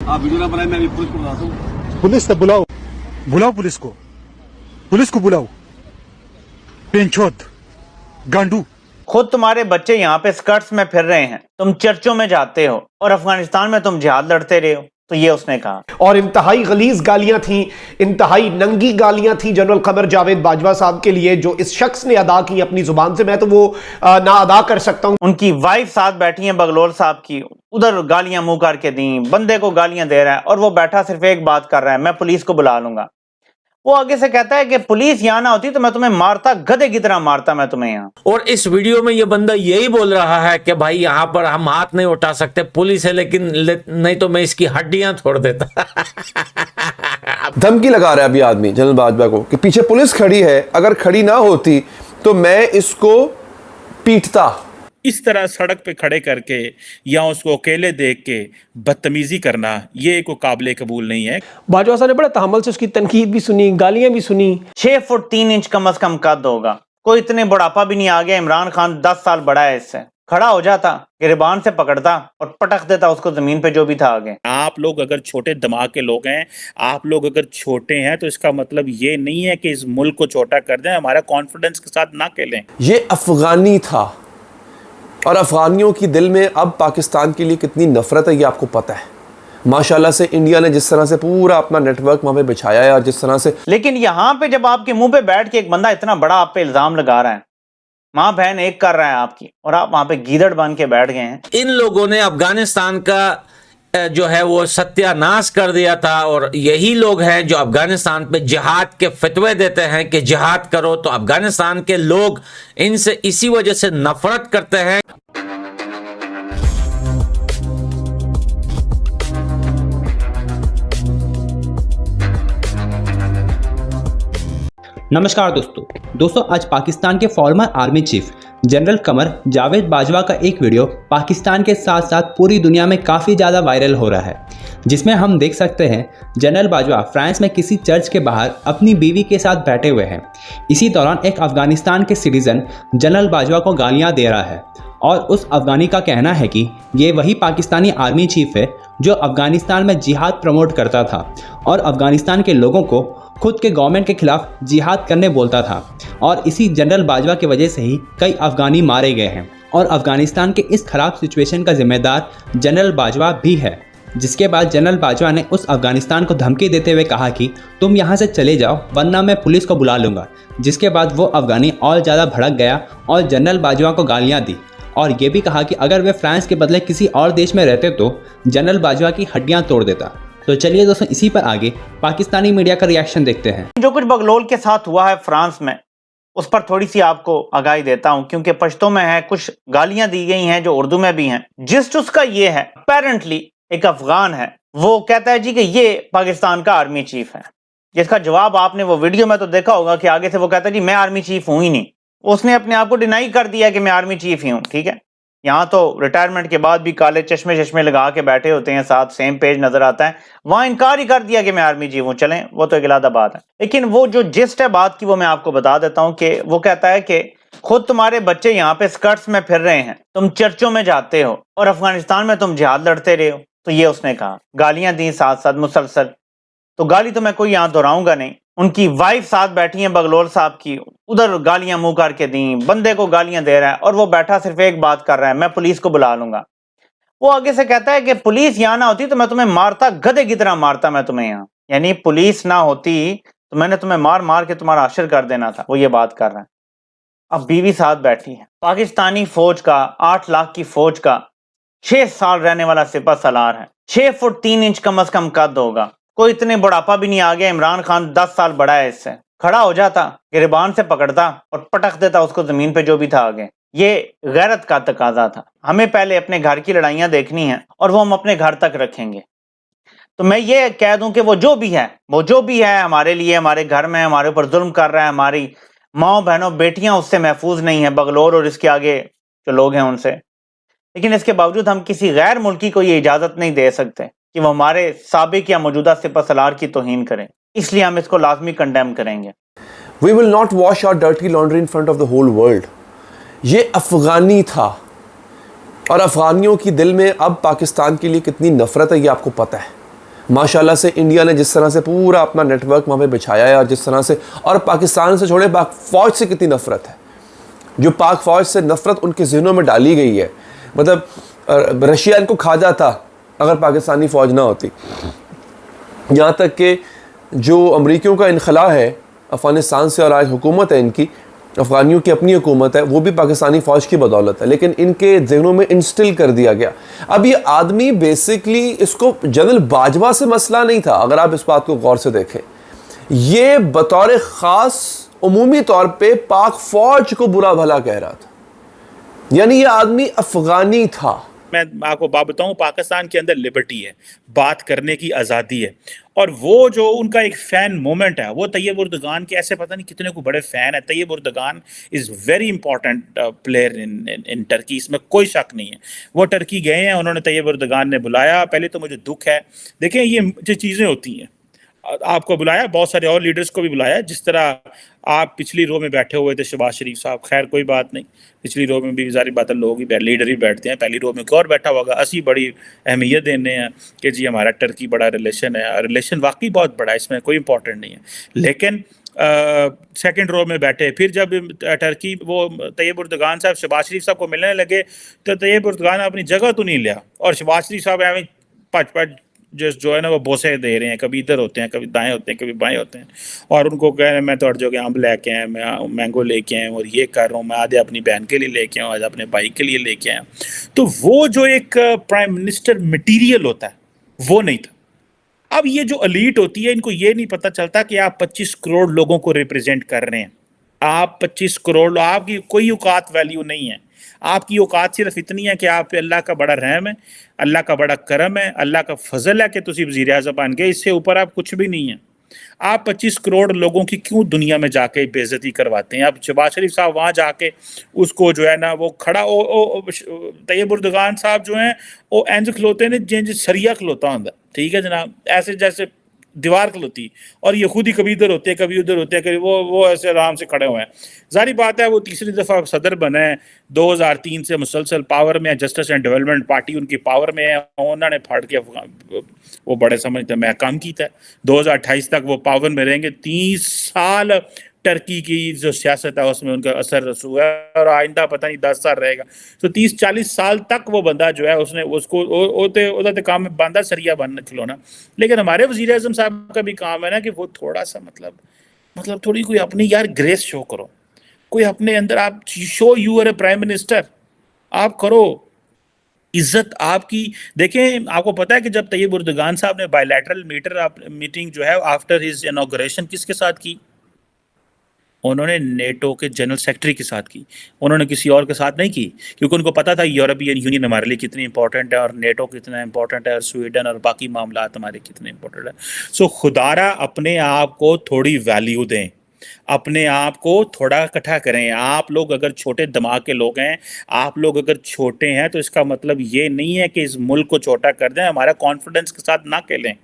आप वीडियो ना बनाए, मैं अभी पुलिस को बुलाता हूँ। पुलिस से बुलाओ, बुलाओ पुलिस को बुलाओ। पेंचोद गांडू, खुद तुम्हारे बच्चे यहाँ पे स्कर्ट्स में फिर रहे हैं, तुम चर्चों में जाते हो और अफगानिस्तान में तुम जिहाद लड़ते रहे हो। तो ये उसने कहा। और इंतहाई गलीज गालियां थी, इंतहाई नंगी गालियां थी जनरल कमर जावेद बाजवा साहब के लिए, जो इस शख्स ने अदा की अपनी जुबान से। मैं तो वो ना अदा कर सकता हूं। उनकी वाइफ साथ बैठी है बगलोल साहब की, उधर गालियां मुंह करके दी, बंदे को गालियां दे रहा है और वो बैठा सिर्फ एक बात कर रहा है, मैं पुलिस को बुला लूंगा। वो आगे से कहता है कि पुलिस यहाँ ना होती तो मैं तुम्हें मारता, गधे की तरह मारता मैं तुम्हें यहाँ। और इस वीडियो में ये बंदा यही बोल रहा है कि भाई यहाँ पर हम हाथ नहीं उठा सकते, पुलिस है लेकिन नहीं तो मैं इसकी हड्डियां तोड़ देता। धमकी लगा रहा है अभी आदमी जनरल बाजवा को कि पीछे पुलिस खड़ी है, अगर खड़ी ना होती तो मैं इसको पीटता। इस तरह सड़क पे खड़े करके या उसको अकेले देख के बदतमीजी करना, ये कोई काबिल कबूल नहीं है। बाजवा साहब ने बड़े तहम्मुल से उसकी तनकीद भी सुनी, गालियां भी सुनी। 6 फुट 3 इंच कम से कम कद होगा, कोई इतने बुढ़ापा भी नहीं आ गया। इमरान खान 10 साल बड़ा है इससे। खड़ा हो जाता, गिरबान से पकड़ता और पटक देता उसको जमीन पे जो भी था आगे। आप लोग अगर छोटे दिमाग के लोग हैं, आप लोग अगर छोटे हैं, तो इसका मतलब ये नहीं है कि इस मुल्क को छोटा कर दें। हमारा कॉन्फिडेंस के साथ ना खेलें। ये अफगानी था और अफगानियों की दिल में अब पाकिस्तान के लिए कितनी नफरत है ये आपको पता है। माशाल्लाह से इंडिया ने जिस तरह से पूरा अपना नेटवर्क वहां पे बिछाया है और जिस तरह से, लेकिन यहाँ पे जब आपके मुंह पे बैठ के एक बंदा इतना बड़ा आप पे इल्जाम लगा रहा है, माँ बहन एक कर रहा है आपकी, और आप वहां पे गीदड़ बन के बैठ गए हैं। इन लोगों ने अफगानिस्तान का जो है वो सत्यानाश कर दिया था, और यही लोग हैं जो अफगानिस्तान पे जिहाद के फतवे देते हैं कि जिहाद करो। तो अफगानिस्तान के लोग इनसे इसी वजह से नफरत करते हैं। नमस्कार दोस्तों, आज पाकिस्तान के farmer army chief general Qamar Javed Bajwa का एक वीडियो पाकिस्तान के साथ साथ पूरी दुनिया में काफ़ी ज़्यादा वायरल हो रहा है, जिसमें हम देख सकते हैं जनरल बाजवा फ्रांस में किसी चर्च के बाहर अपनी बीवी के साथ बैठे हुए हैं। इसी दौरान एक अफगानिस्तान के सिटीज़न जनरल बाजवा को गालियां दे रहा है और उस अफगानी का कहना है कि ये वही पाकिस्तानी आर्मी चीफ है जो अफगानिस्तान में जिहाद प्रमोट करता था और अफगानिस्तान के लोगों को खुद के गवर्नमेंट के खिलाफ जिहाद करने बोलता था। और इसी जनरल बाजवा की वजह से ही कई अफगानी मारे गए हैं और अफगानिस्तान के इस खराब सिचुएशन का जिम्मेदार जनरल बाजवा भी है। जिसके बाद जनरल बाजवा ने उस अफगानिस्तान को धमकी देते हुए कहा कि तुम यहाँ से चले जाओ वरना मैं पुलिस को बुला लूँगा। जिसके बाद वो अफगानी और ज़्यादा भड़क गया और जनरल बाजवा को गालियाँ दी और ये भी कहा कि अगर वे फ्रांस के बदले किसी और देश में रहते तो जनरल बाजवा की हड्डियाँ तोड़ देता। तो चलिए दोस्तों, इसी पर आगे पाकिस्तानी मीडिया का रिएक्शन देखते हैं। जो कुछ बगलोल के साथ हुआ है फ्रांस में, उस पर थोड़ी सी आपको आगाही देता हूं, क्योंकि पश्तो में है, कुछ गालियां दी गई हैं जो उर्दू में भी हैं। जिस्ट उसका ये है, अपेरेंटली एक अफगान है, वो कहता है जी कि ये पाकिस्तान का आर्मी चीफ है। जिसका जवाब आपने वो वीडियो में तो देखा होगा कि आगे से वो कहता है जी मैं आर्मी चीफ हूं ही नहीं। उसने अपने आप को डिनाई कर दिया कि मैं आर्मी चीफ ही हूं। ठीक है, यहाँ तो रिटायरमेंट के बाद भी काले चश्मे लगा के बैठे होते हैं, साथ सेम पेज नजर आता है। वहां इनकार ही कर दिया कि मैं आर्मी चीफ हूं। चलें, वो तो एक अलग बात है, लेकिन वो जो जिस्ट है बात की वो मैं आपको बता देता हूं कि वो कहता है कि खुद तुम्हारे बच्चे यहाँ पे स्कर्ट्स में फिर रहे हैं, तुम चर्चों में जाते हो और अफगानिस्तान में तुम जिहाद लड़ते रहे हो। तो ये उसने कहा, गालियां दी साथ साथ मुसलसल। तो गाली तो मैं कोई यहाँ दोहराऊंगा नहीं। उनकी वाइफ साथ बैठी है बगलोल साहब की, उधर गालियां मुंह करके दी, बंदे को गालियां दे रहा है और वो बैठा सिर्फ एक बात कर रहा है, मैं पुलिस को बुला लूंगा। वो आगे से कहता है कि पुलिस यहाँ ना होती तो मैं तुम्हें मारता, गधे की तरह मारता मैं तुम्हें यहाँ। यानी पुलिस ना होती तो मैंने तुम्हें मार मार के तुम्हारा हश्र कर देना था। वो ये बात कर रहा है। अब बीवी साथ बैठी है। पाकिस्तानी फौज का 8 लाख की फौज का 6 साल रहने वाला सिपह सलार है। 6 फुट 3 इंच कम से कम कद होगा, कोई इतने बुढ़ापा भी नहीं आ गया। इमरान खान 10 साल बड़ा है इससे। खड़ा हो जाता, गिरबान से पकड़ता और पटक देता उसको जमीन पे जो भी था आगे। ये गैरत का तकाजा था। हमें पहले अपने घर की लड़ाइयां देखनी है और वो हम अपने घर तक रखेंगे। तो मैं ये कह दूं कि वो जो भी है हमारे लिए, हमारे घर में हमारे ऊपर जुल्म कर रहा है, हमारी माँ बहनों बेटियां उससे महफूज नहीं है, बगलोर और इसके आगे जो लोग हैं उनसे। लेकिन इसके बावजूद हम किसी गैर मुल्की को ये इजाजत नहीं दे सकते कि वो हमारे साबिक या मौजूदा सिपह सलार की तौहीन करें। इसलिए हम इसको लाजमी कंडेम करेंगे। We will not wash our dirty laundry in front of the whole world. ये अफगानी था और अफगानियों की दिल में अब पाकिस्तान के लिए कितनी नफरत है ये आपको पता है। माशाल्लाह से इंडिया ने जिस तरह से पूरा अपना नेटवर्क वहाँ पे बिछाया है, और जिस तरह से, और पाकिस्तान से छोड़े पाक फ़ौज से कितनी नफ़रत है, जो पाक फ़ौज से नफ़रत उनके ज़हनों में डाली गई है। मतलब रशिया इनको खा जाता अगर पाकिस्तानी फ़ौज ना होती। यहाँ तक कि जो अमरीकियों का इनखला है अफ़गानिस्तान से, और आज हुकूमत है इनकी, अफ़गानियों की अपनी हुकूमत है, वो भी पाकिस्तानी फ़ौज की बदौलत है, लेकिन इनके ज़हनों में इंस्टिल कर दिया गया। अब ये आदमी बेसिकली, इसको जनरल बाजवा से मसला नहीं था, अगर आप इस बात को गौर से देखें, ये बतौर ख़ास उमूमी तौर पे पाक फ़ौज को बुरा भला कह रहा था, यानी ये आदमी अफ़गानी था। मैं आपको बात बताऊं, पाकिस्तान के अंदर लिबर्टी है, बात करने की आज़ादी है, और वो जो उनका एक फ़ैन मोमेंट है, वो तैयब उर्दगान के ऐसे पता नहीं कितने को बड़े फ़ैन है। Tayyip Erdogan is very important player in Turkey, इसमें कोई शक नहीं है। वो टर्की गए हैं, उन्होंने तैयब उर्दगान ने बुलाया। पहले तो मुझे दुख है, देखें ये जो चीज़ें होती हैं, आपको बुलाया, बहुत सारे और लीडर्स को भी बुलाया। जिस तरह आप पिछली रो में बैठे हुए थे शहबाज शरीफ साहब, खैर कोई बात नहीं, पिछली रो में भी सारी बातें लोग ही लीडर ही बैठते हैं, पहली रो में कोई और बैठा होगा। असी बड़ी अहमियत देने हैं कि जी हमारा टर्की बड़ा रिलेशन है, रिलेशन वाकई बहुत बड़ा है, इसमें कोई इंपॉर्टेंट नहीं है। लेकिन सेकंड रो में बैठे, फिर जब टर्की वो तैयब उर्दगान साहब शहबाज शरीफ साहब को मिलने लगे, तो तैयब उर्दगान अपनी जगह तो नहीं लिया, और शहबाज शरीफ साहब हमें पच जो है ना वो बोसे दे रहे हैं, कभी इधर होते हैं, कभी दाएं होते हैं, कभी बाएं होते हैं, और उनको कह रहे हैं मैं तो हर जगह आम लेके आया, मैं मैंगो लेके आया और ये कर रहा हूँ, मैं आधे अपनी बहन के लिए लेके आया, आज अपने भाई के लिए लेके आया। तो वो जो एक प्राइम मिनिस्टर मटीरियल होता है वो नहीं था। अब ये जो अलीट होती है, इनको ये नहीं पता चलता कि आप 25 करोड़ लोगों को रिप्रेजेंट कर रहे हैं। आप 25 करोड़, आपकी कोई औकात वैल्यू नहीं है। आपकी औकात सिर्फ इतनी है कि आप पे अल्लाह का बड़ा रहम है, अल्लाह का बड़ा करम है, अल्लाह का फजल है कि तुसी वज़ीर आज़म बन गए। इससे ऊपर आप कुछ भी नहीं है। आप 25 करोड़ लोगों की क्यों दुनिया में जाके बेइज्जती करवाते हैं? अब शहबाज शरीफ साहब वहाँ जाके उसको जो है ना वो खड़ा, तैयब उर्दगान साहब जो हैं वो इंज खलोते ने जिंज सरिया खलोता होंदा, ठीक है जनाब, ऐसे जैसे दीवार खलोती, और ये खुद ही कभी इधर होते हैं, कभी उधर होते हैं, कभी वो ऐसे आराम से खड़े हुए हैं। जारी बात है वो तीसरी दफ़ा सदर बने हैं, 2003 से मुसलसल पावर में है, जस्टिस एंड डेवलपमेंट पार्टी उनकी पावर में है, उन्होंने फाड़ के वो बड़े समझते मैं काम किया है। 2028 तक वो पावर में रहेंगे। 30 साल टर्की की जो सियासत है उसमें उनका असर रसूख है, और आइंदा पता नहीं 10 साल रहेगा। तो 30-40 साल तक वो बंदा जो है उसने उसको ओते काम में बंदा सरिया बन खिलौना। लेकिन हमारे वज़ीर आज़म साहब का भी काम है ना कि वो थोड़ा सा मतलब थोड़ी कोई अपनी यार ग्रेस शो करो, कोई अपने अंदर आप show you are a prime minister, आप करो इज्जत आपकी। देखें आपको पता है कि जब तैयब उर्दगान साहब ने बायलैटरल मीटिंग जो है आफ्टर हिज इनॉग्रेशन किसके साथ की? उन्होंने नेटो के जनरल सेक्रेटरी के साथ की, उन्होंने किसी और के साथ नहीं की, क्योंकि उनको पता था यूरोपियन यूनियन हमारे लिए कितनी इंपॉर्टेंट है और नेटो कितना इंपॉर्टेंट है और स्वीडन और बाकी मामला हमारे कितने इंपॉर्टेंट है। सो खुदारा अपने आप को थोड़ी वैल्यू दें, अपने आप को थोड़ा इकट्ठा करें। आप लोग अगर छोटे दिमाग के लोग हैं, आप लोग अगर छोटे हैं, तो इसका मतलब ये नहीं है कि इस मुल्क को छोटा कर दें। हमारा कॉन्फिडेंस के साथ ना खेलें।